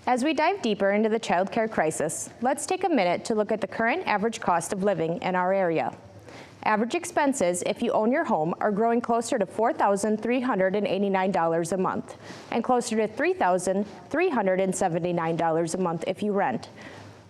As we dive deeper into the childcare crisis, let's take a minute to look at the current average cost of living in our area. Average expenses, if you own your home, are growing closer to $4,389 a month and closer to $3,379 a month if you rent.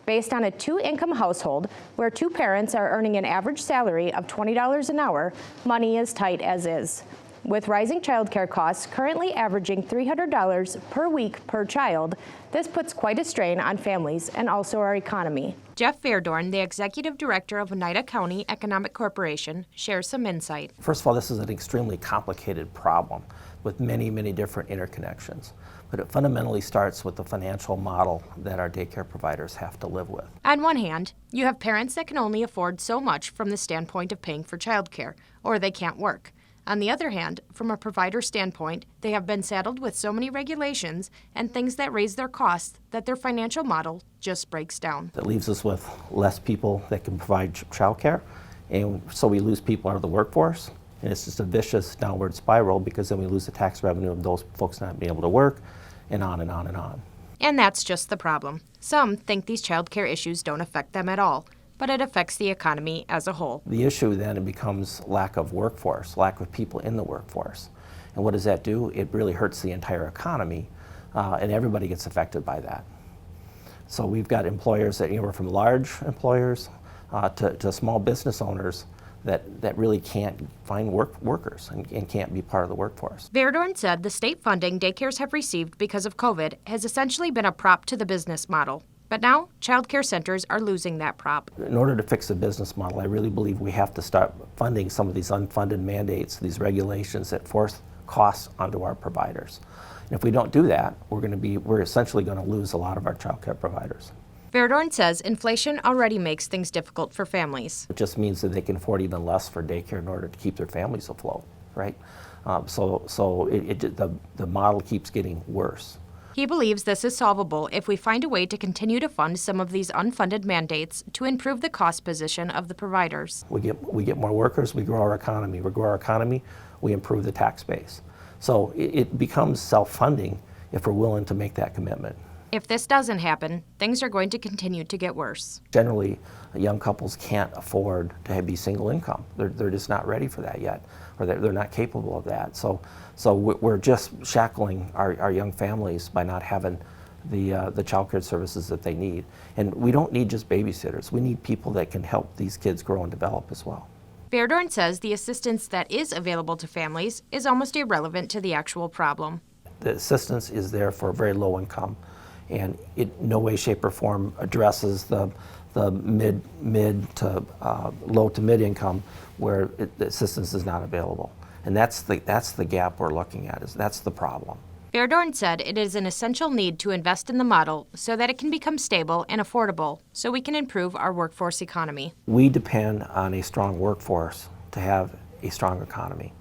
Based on a two-income household where two parents are earning an average salary of $20 an hour, money is tight as is. With rising childcare costs currently averaging $300 per week per child, this puts quite a strain on families and also our economy. Jeff Verdorn, the executive director of Oneida County Economic Corporation, shares some insight. First of all, this is an extremely complicated problem with many, many different interconnections. But it fundamentally starts with the financial model that our daycare providers have to live with. On one hand, you have parents that can only afford so much from the standpoint of paying for childcare, or they can't work. On the other hand, from a provider standpoint, they have been saddled with so many regulations and things that raise their costs that their financial model just breaks down. That leaves us with less people that can provide childcare, and so we lose people out of the workforce. And it's just a vicious downward spiral because then we lose the tax revenue of those folks not being able to work, and on and on and on. And that's just the problem. Some think these childcare issues don't affect them at all, but it affects the economy as a whole. The issue then it becomes lack of workforce, lack of people in the workforce. And what does that do? It really hurts the entire economy, and everybody gets affected by that. So we've got employers that, anywhere from large employers to small business owners that really can't find workers and can't be part of the workforce. Verdorn said the state funding daycares have received because of COVID has essentially been a prop to the business model. But now, child care centers are losing that prop. In order to fix the business model, I really believe we have to start funding some of these unfunded mandates, these regulations that force costs onto our providers. And if we don't do that, we're essentially going to lose a lot of our child care providers. Verdorn says inflation already makes things difficult for families. It just means that they can afford even less for daycare in order to keep their families afloat, right? So the model keeps getting worse. He believes this is solvable if we find a way to continue to fund some of these unfunded mandates to improve the cost position of the providers. We get more workers, we grow our economy. We grow our economy, we improve the tax base. So it becomes self-funding if we're willing to make that commitment. If this doesn't happen, things are going to continue to get worse. Generally, young couples can't afford to be single income. They're just not ready for that yet, or they're not capable of that. So we're just shackling our young families by not having the child care services that they need. And we don't need just babysitters. We need people that can help these kids grow and develop as well. Verdorn says the assistance that is available to families is almost irrelevant to the actual problem. The assistance is there for very low income, and it in no way, shape, or form addresses the mid to low to mid income where the assistance is not available. And that's the gap we're looking at. That's the problem. Verdorn said it is an essential need to invest in the model so that it can become stable and affordable so we can improve our workforce economy. We depend on a strong workforce to have a strong economy.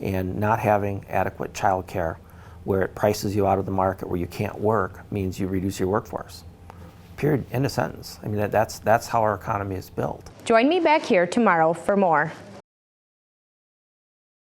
And not having adequate child care where it prices you out of the market where you can't work means you reduce your workforce. Period. End of sentence. I mean, that's how our economy is built. Join me back here tomorrow for more.